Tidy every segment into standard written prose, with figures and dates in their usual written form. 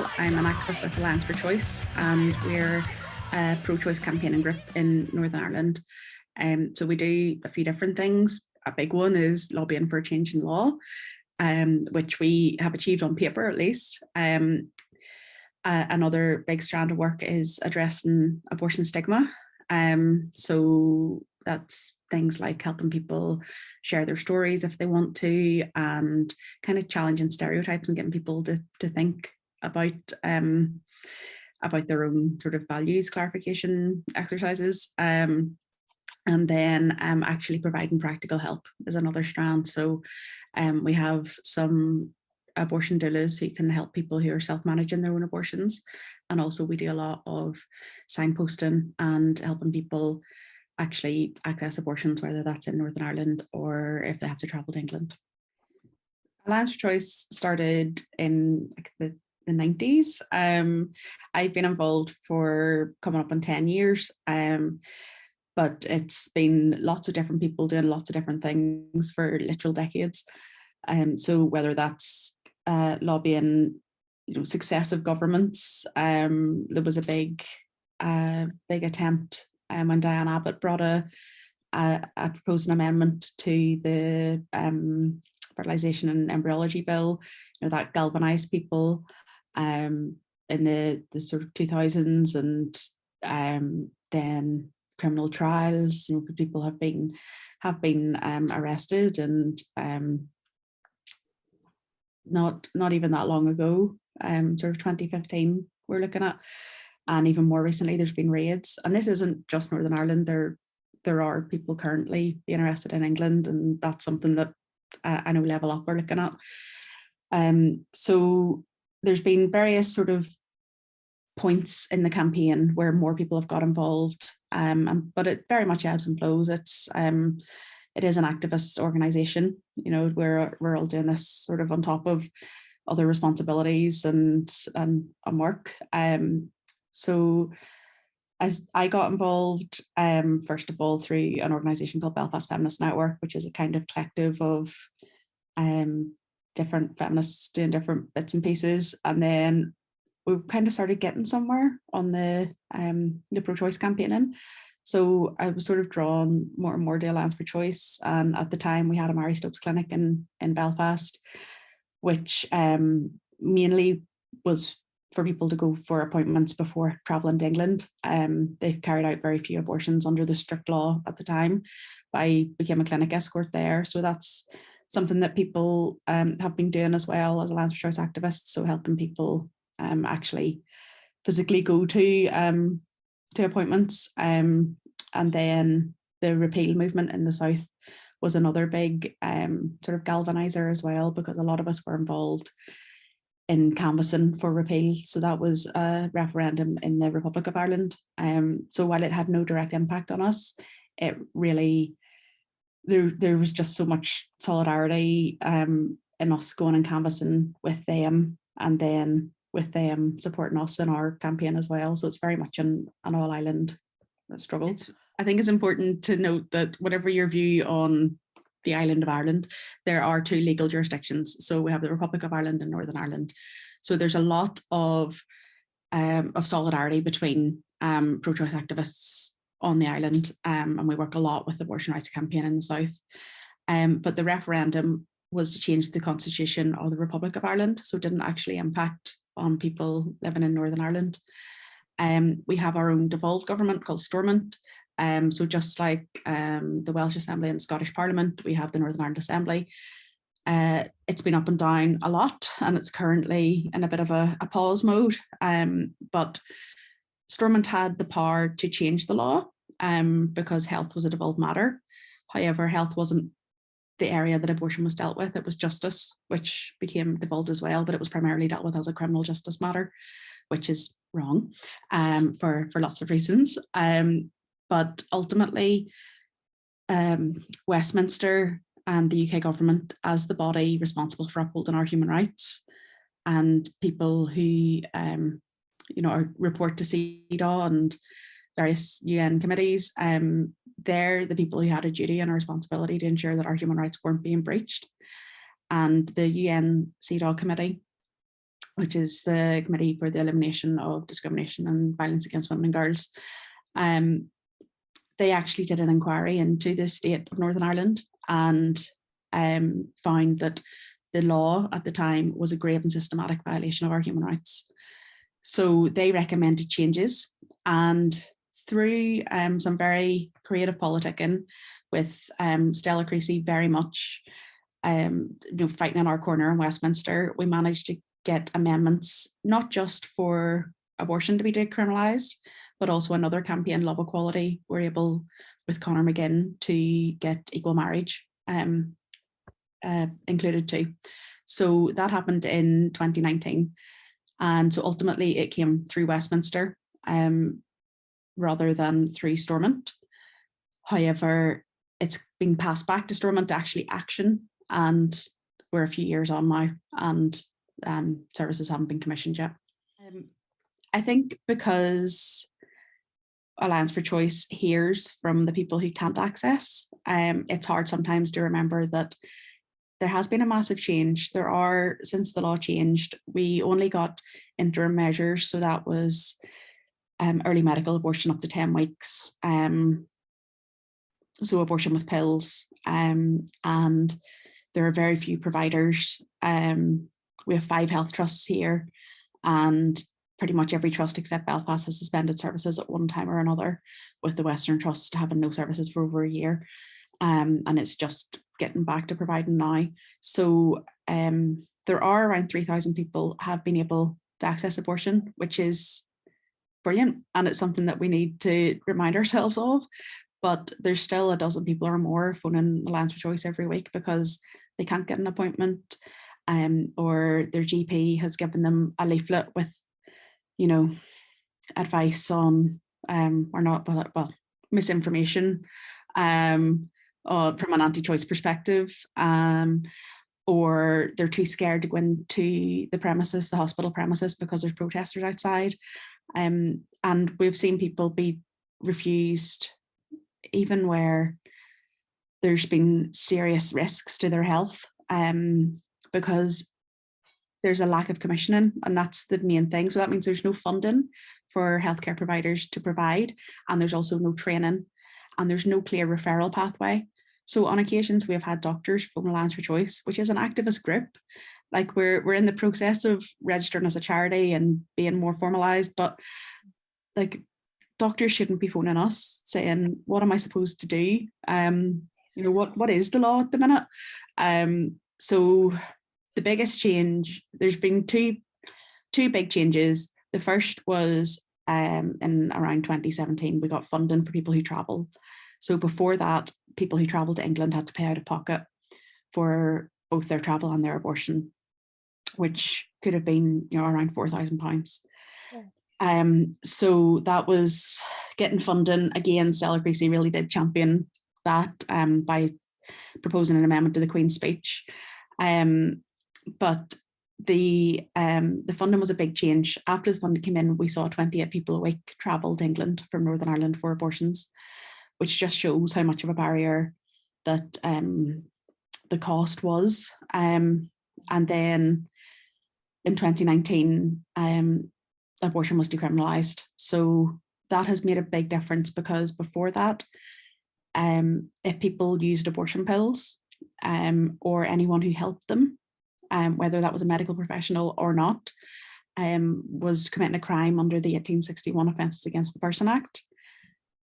Danielle. I'm an activist with Alliance for Choice, and we're a pro-choice campaigning group in Northern Ireland. So we do a few different things. A big one is lobbying for a change in law, which we have achieved on paper at least. Another big strand of work is addressing abortion stigma. So that's things like helping people share their stories if they want to, and kind of challenging stereotypes and getting people to think about their own sort of values clarification exercises. And then actually providing practical help is another strand. So we have some abortion doulas who can help people who are self-managing their own abortions. And also we do a lot of signposting and helping people actually access abortions, whether that's in Northern Ireland or if they have to travel to England. Alliance for Choice started in the 90s. I've been involved for coming up on 10 years, but it's been lots of different people doing lots of different things for literal decades. So whether that's lobbying, successive governments, there was a big attempt when Diane Abbott brought a proposed amendment to the fertilization and embryology bill, that galvanized people in the sort of 2000s, and then criminal trials. People have been arrested, and not even that long ago, sort of 2015 we're looking at, and even more recently there's been raids. And this isn't just Northern Ireland. There are people currently being arrested in England, and that's something that I know Level Up are looking at. So there's been various sort of points in the campaign where more people have got involved, but it very much ebbs and flows. It is an activist organisation. We're all doing this sort of on top of other responsibilities and work. So as I got involved, first of all, through an organisation called Belfast Feminist Network, which is a kind of collective of different feminists doing different bits and pieces. And then we kind of started getting somewhere on the pro-choice campaigning. So I was sort of drawn more and more to Alliance for Choice. And at the time we had a Mary Stopes clinic in Belfast, which mainly was for people to go for appointments before travelling to England. They carried out very few abortions under the strict law at the time. I became a clinic escort there. So that's something that people have been doing as well as Alliance for Choice activists. So helping people actually physically go to appointments. And then the repeal movement in the South was another big sort of galvanizer as well, because a lot of us were involved in canvassing for repeal. So that was a referendum in the Republic of Ireland. So while it had no direct impact on us, it really, there was just so much solidarity in us going and canvassing with them, and then with them supporting us in our campaign as well. So it's very much an all-island struggle. I think it's important to note that whatever your view on the island of Ireland, there are two legal jurisdictions. So we have the Republic of Ireland and Northern Ireland. So there's a lot of solidarity between pro-choice activists on the island, and we work a lot with the abortion rights campaign in the South. But the referendum was to change the constitution of the Republic of Ireland, so it didn't actually impact on people living in Northern Ireland. We have our own devolved government called Stormont. So just like the Welsh Assembly and the Scottish Parliament, we have the Northern Ireland Assembly. It's been up and down a lot, and it's currently in a bit of a pause mode. But Stormont had the power to change the law because health was a devolved matter. However, health wasn't the area that abortion was dealt with. It was justice, which became devolved as well, but it was primarily dealt with as a criminal justice matter, which is wrong for lots of reasons. But ultimately, Westminster and the UK government, as the body responsible for upholding our human rights, and people who report to CEDAW and various UN committees, they're the people who had a duty and a responsibility to ensure that our human rights weren't being breached. And the UN CEDAW committee which is the Committee for the Elimination of Discrimination and Violence Against Women and Girls. They actually did an inquiry into the state of Northern Ireland and found that the law at the time was a grave and systematic violation of our human rights. So they recommended changes, and through some very creative politicking with Stella Creasy very much fighting in our corner in Westminster, we managed to get amendments, not just for abortion to be decriminalised, but also another campaign, Love Equality. We're able, with Conor McGinn, to get equal marriage included too. So that happened in 2019. And so ultimately it came through Westminster rather than through Stormont. However, it's been passed back to Stormont to actually action, and we're a few years on now, and services haven't been commissioned yet. I think because Alliance for Choice hears from the people who can't access, it's hard sometimes to remember that there has been a massive change. There are, since the law changed, we only got interim measures. So that was early medical abortion up to 10 weeks. So abortion with pills. And there are very few providers. We have 5 health trusts here, and pretty much every trust except Belfast has suspended services at one time or another, with the Western Trust having no services for over a year. And it's just getting back to providing now. So there are around 3,000 people have been able to access abortion, which is brilliant. And it's something that we need to remind ourselves of. But there's still a dozen people or more phoning Alliance for Choice every week because they can't get an appointment, or their GP has given them a leaflet with, advice on or not, well, misinformation from an anti-choice perspective, or they're too scared to go into the premises, the hospital premises, because there's protesters outside. And we've seen people be refused even where there's been serious risks to their health, because there's a lack of commissioning, and that's the main thing. So that means there's no funding for healthcare providers to provide, and there's also no training, and there's no clear referral pathway. So on occasions we have had doctors from Alliance for Choice, which is an activist group. Like we're in the process of registering as a charity and being more formalized, but like doctors shouldn't be phoning us saying, what am I supposed to do? What is the law at the minute? So the biggest change, there's been two big changes. The first was in around 2017, we got funding for people who travel. So before that, people who traveled to England had to pay out of pocket for both their travel and their abortion, which could have been, around £4,000. So that was getting funding. Again, Stella Creasy really did champion that by proposing an amendment to the Queen's speech. But the funding was a big change. After the funding came in, we saw 28 people a week travel to England from Northern Ireland for abortions, which just shows how much of a barrier that the cost was. And then in 2019, abortion was decriminalised. So that has made a big difference, because before that, if people used abortion pills, or anyone who helped them, whether that was a medical professional or not, was committing a crime under the 1861 Offences Against the Person Act,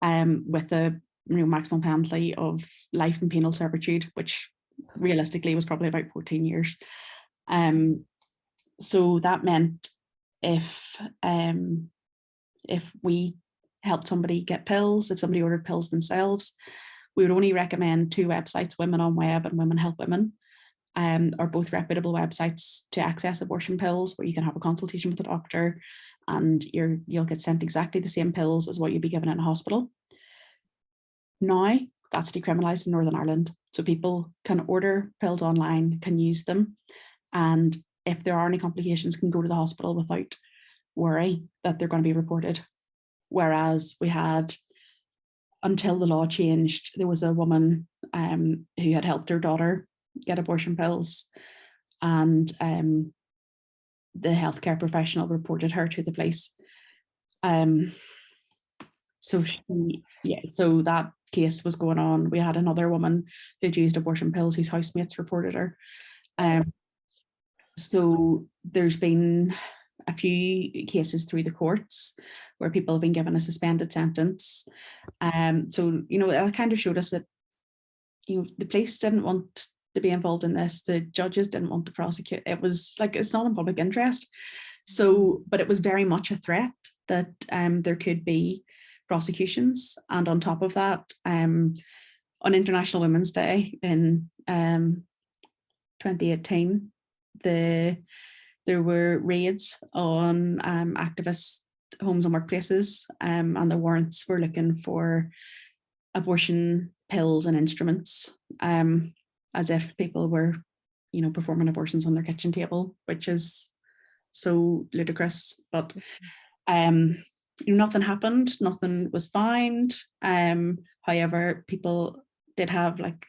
with a maximum penalty of life and penal servitude, which realistically was probably about 14 years. So that meant if we helped somebody get pills, if somebody ordered pills themselves, we would only recommend 2 websites, Women on Web and Women Help Women, are both reputable websites to access abortion pills, where you can have a consultation with a doctor and you'll get sent exactly the same pills as what you'd be given in a hospital. Now that's decriminalised in Northern Ireland, so people can order pills online, can use them, and if there are any complications, can go to the hospital without worry that they're going to be reported. Whereas we had, until the law changed, there was a woman who had helped her daughter get abortion pills, and the healthcare professional reported her to the police. So so that case was going on. We had another woman who'd used abortion pills whose housemates reported her. So there's been a few cases through the courts where people have been given a suspended sentence. So, that kind of showed us that, the police didn't want to be involved in this. The judges didn't want to prosecute. It was like, it's not in public interest. So, but it was very much a threat that there could be prosecutions. And on top of that, on International Women's Day in 2018, there were raids on activist homes and workplaces, and the warrants were looking for abortion pills and instruments, as if people were, performing abortions on their kitchen table, which is so ludicrous. But nothing happened, nothing was found. However, people did have like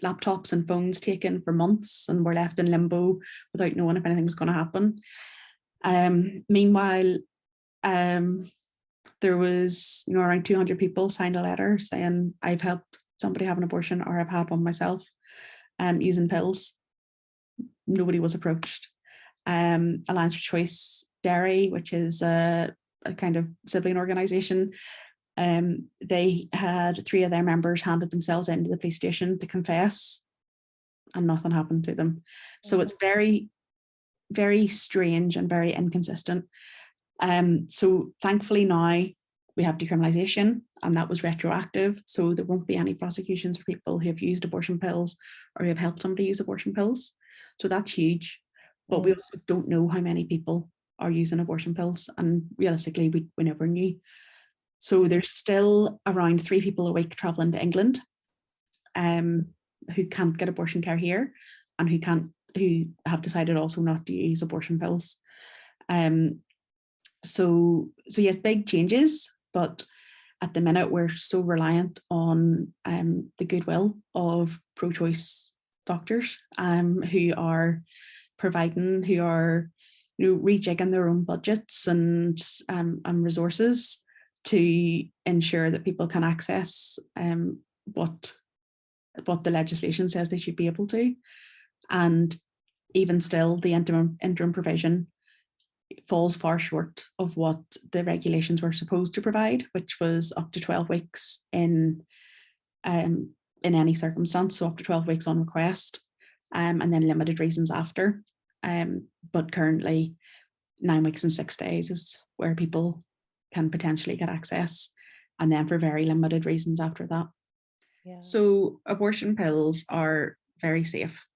laptops and phones taken for months and were left in limbo without knowing if anything was going to happen. Meanwhile, there was, around 200 people signed a letter saying, I've helped somebody have an abortion, or I've had one myself, using pills. Nobody was approached. Alliance for Choice Dairy, which is a kind of sibling organisation, they had 3 of their members handed themselves into the police station to confess, and nothing happened to them. So it's very, very strange and very inconsistent. So thankfully now we have decriminalisation, and that was retroactive. So there won't be any prosecutions for people who have used abortion pills or who have helped somebody use abortion pills. So that's huge. But we also don't know how many people are using abortion pills, and realistically we never knew. So there's still around 3 people a week traveling to England, who can't get abortion care here, and who have decided also not to use abortion pills. So yes, big changes, but at the minute we're so reliant on the goodwill of pro-choice doctors, who are providing, who are rejigging their own budgets and resources to ensure that people can access what the legislation says they should be able to. And even still, the interim provision falls far short of what the regulations were supposed to provide, which was up to 12 weeks in any circumstance, so up to 12 weeks on request, and then limited reasons after. But currently 9 weeks and 6 days is where people can potentially get access, and then for very limited reasons after that. Yeah. So abortion pills are very safe,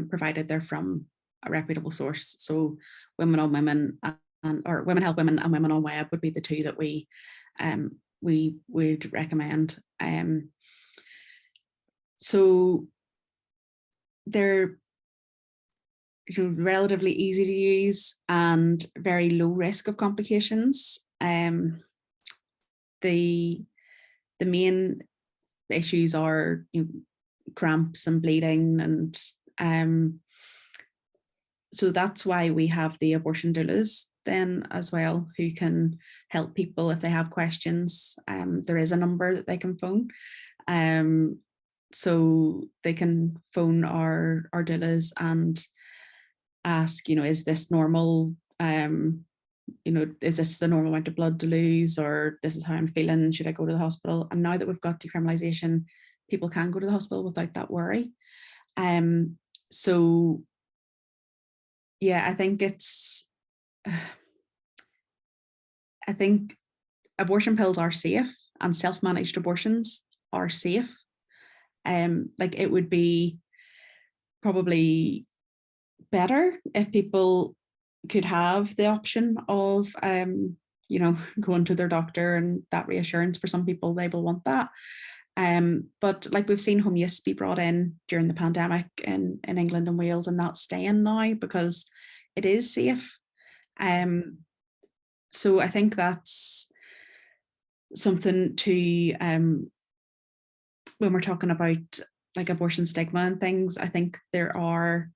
provided they're from a reputable source. So Women on Women or Women Help Women and Women on Web would be the 2 that we would recommend. So they're relatively easy to use and very low risk of complications. The main issues are cramps and bleeding, and so that's why we have the abortion doulas then as well, who can help people if they have questions. There is a number that they can phone, so they can phone our doulas and ask, is this normal? Is this the normal amount of blood to lose, or this is how I'm feeling, should I go to the hospital? And now that we've got decriminalisation, people can go to the hospital without that worry. So yeah, I think abortion pills are safe, and self-managed abortions are safe. Like, it would be probably better if people could have the option of going to their doctor, and that reassurance. For some people, they will want that. But like, we've seen home use be brought in during the pandemic in England and Wales, and that's staying now because it is safe. So I think that's something to, when we're talking about like abortion stigma and things, I think there are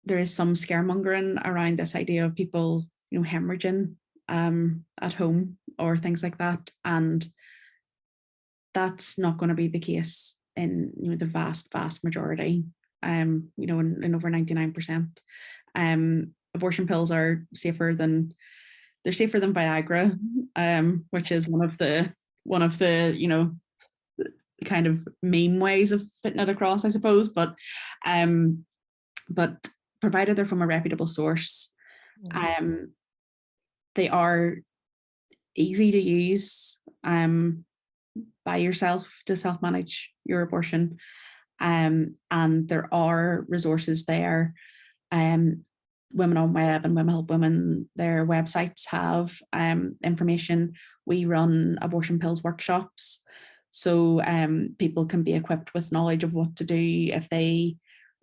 there is some scaremongering around this idea of people, hemorrhaging at home or things like that. And that's not going to be the case in the vast majority. In over 99%. Abortion pills are safer than Viagra, which is one of the kind of meme ways of fitting it across, I suppose. But provided they're from a reputable source, they are easy to use by yourself to self-manage your abortion. And there are resources there. Women on Web and Women Help Women, their websites have information. We run abortion pills workshops, so people can be equipped with knowledge of what to do if they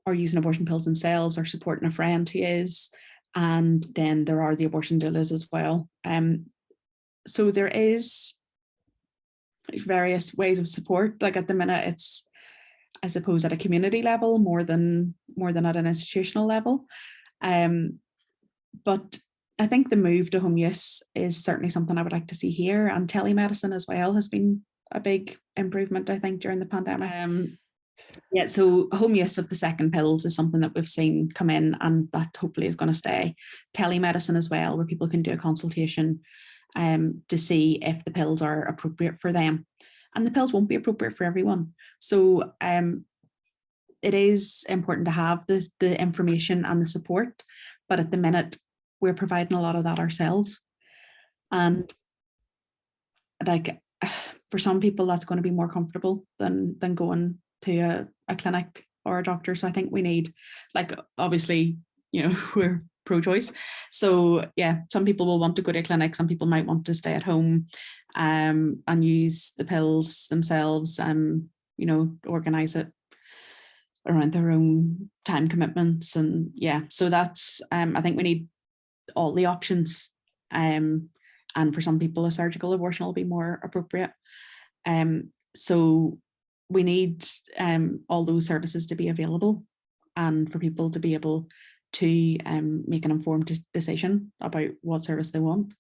are using abortion pills themselves or supporting a friend who is. And then there are the abortion doulas as well. So there is various ways of support. Like at the minute, it's, I suppose, at a community level more than at an institutional level. But I think the move to home use is certainly something I would like to see here, and telemedicine as well has been a big improvement, I think, during the pandemic. Yeah, so home use of the second pills is something that we've seen come in, and that hopefully is going to stay. Telemedicine as well, where people can do a consultation to see if the pills are appropriate for them. And the pills won't be appropriate for everyone. So it is important to have the information and the support, but at the minute we're providing a lot of that ourselves. And like for some people that's going to be more comfortable than going to a clinic or a doctor. So I think we need, like, obviously, we're pro-choice, so yeah, some people will want to go to a clinic, some people might want to stay at home and use the pills themselves, organize it around their own time commitments. And yeah, so that's I think we need all the options, and for some people a surgical abortion will be more appropriate. So we need all those services to be available, and for people to be able to make an informed decision about what service they want.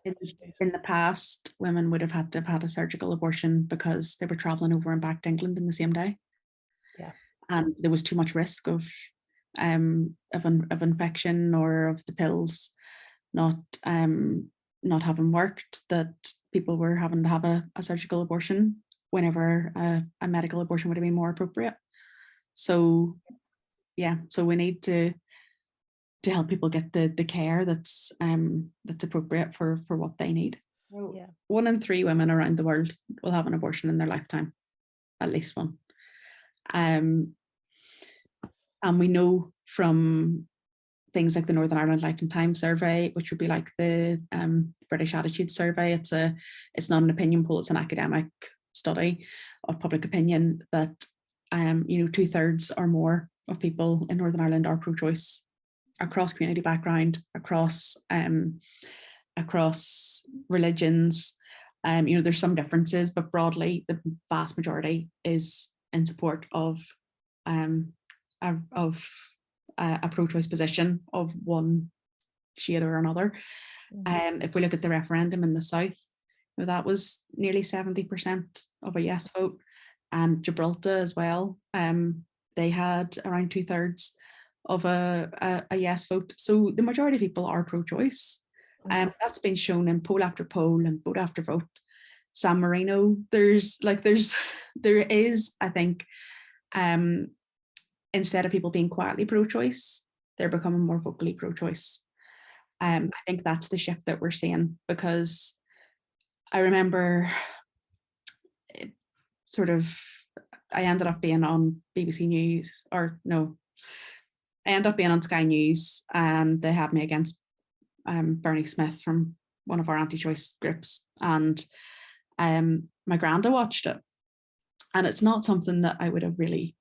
In the past, women would have had a surgical abortion because they were traveling over and back to England in the same day. Yeah. And there was too much risk of infection or of the pills not having worked, that people were having to have a surgical abortion whenever a medical abortion would have been more appropriate. So yeah, so we need to help people get the care that's appropriate for what they need. Yeah. 1 in 3 women around the world will have an abortion in their lifetime, at least one. And we know from things like the Northern Ireland Life and Time survey, which would be like the British Attitude Survey, it's not an opinion poll, it's an academic study of public opinion, that 2/3 or more of people in Northern Ireland are pro-choice, across community background, across religions. There's some differences, but broadly the vast majority is in support of a pro-choice position of one shade or another. If we look at the referendum in the South, that was nearly 70% of a yes vote. And Gibraltar as well, they had around 2/3 of a yes vote. So the majority of people are pro-choice. That's been shown in poll after poll and vote after vote. San Marino, there is, I think, instead of people being quietly pro-choice, they're becoming more vocally pro-choice. I think that's the shift that we're seeing, because I remember I ended up being on BBC News, or no, I ended up being on Sky News, and they had me against Bernie Smith from one of our anti-choice groups, and my granda watched it, and it's not something that I would have really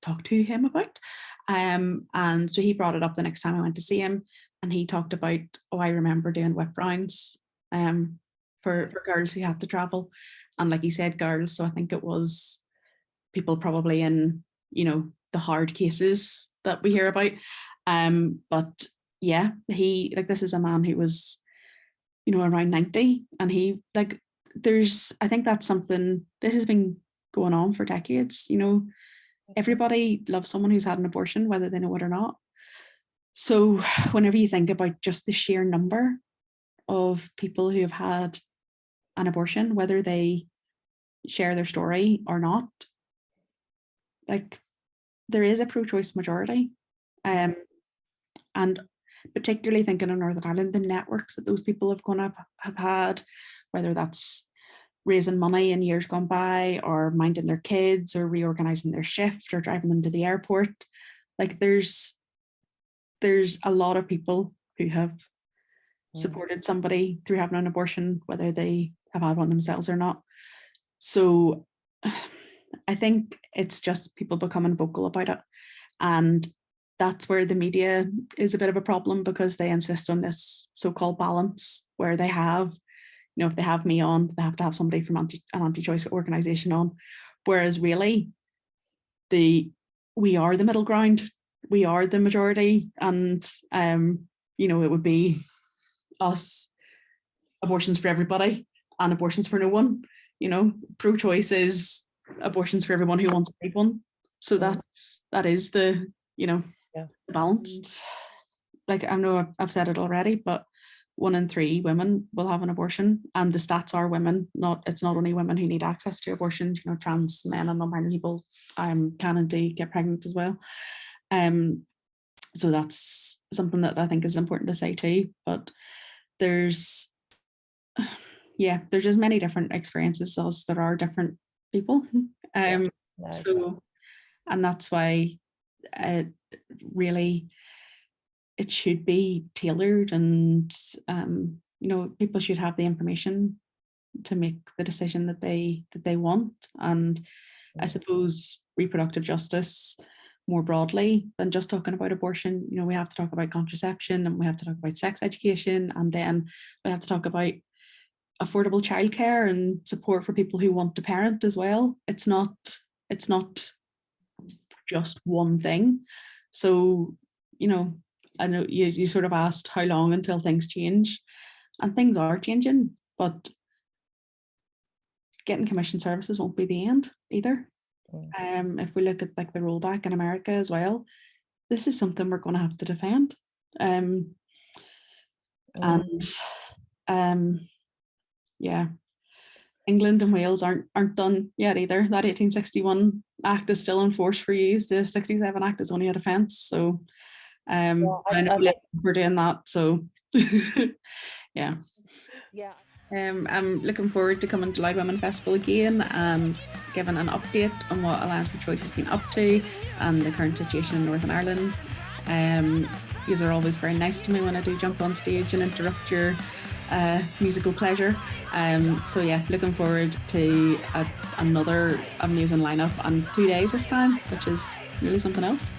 talked to him about, and so he brought it up the next time I went to see him, and he talked about, I remember doing whip rounds for girls who had to travel, and like he said, girls, so I think it was people probably in the hard cases that we hear about, But yeah, he, like, this is a man who was, you know, around 90, and he, like, I think that's something, this has been going on for decades, you know, everybody loves someone who's had an abortion, whether they know it or not. So whenever you think about just the sheer number of people who have had an abortion, whether they share their story or not, like, there is a pro-choice majority. And particularly thinking in Northern Ireland, the networks that those people have had, whether that's raising money in years gone by, or minding their kids, or reorganizing their shift, or driving them to the airport, like, there's a lot of people who have supported somebody through having an abortion, whether they have had one themselves or not. So I think it's just people becoming vocal about it. And that's where the media is a bit of a problem, because they insist on this so-called balance where they have, you know, if they have me on, they have to have somebody from an anti-choice organization on. Whereas really, we are the middle ground, we are the majority, and you know, it would be us, abortions for everybody and abortions for no one. You know, pro-choice is abortions for everyone who wants to take one. So that is the, you know, the balance. Like, I know I've said it already, but 1 in 3 women will have an abortion, and the stats are women. It's not only women who need access to abortion. You know, trans men and non-binary people can indeed get pregnant as well. So that's something that I think is important to say too. But there's just many different experiences as there are different people. So, and that's why really it should be tailored, and you know, people should have the information to make the decision that they want. And I suppose reproductive justice more broadly than just talking about abortion, you know, we have to talk about contraception, and we have to talk about sex education, and then we have to talk about affordable childcare and support for people who want to parent as well. It's not just one thing. So, you know, I know you sort of asked how long until things change, and things are changing, but getting commission services won't be the end either. If we look at, like, the rollback in America as well, this is something we're going to have to defend. England and Wales aren't done yet either. That 1861 Act is still in force for use. The 67 Act is only a defence. So I know we're doing that. So yeah. I'm looking forward to coming to Loud Women Festival again and giving an update on what Alliance for Choice has been up to and the current situation in Northern Ireland. These are always very nice to me when I do jump on stage and interrupt your musical pleasure. So yeah, looking forward to another amazing lineup, and 2 days this time, which is really something else.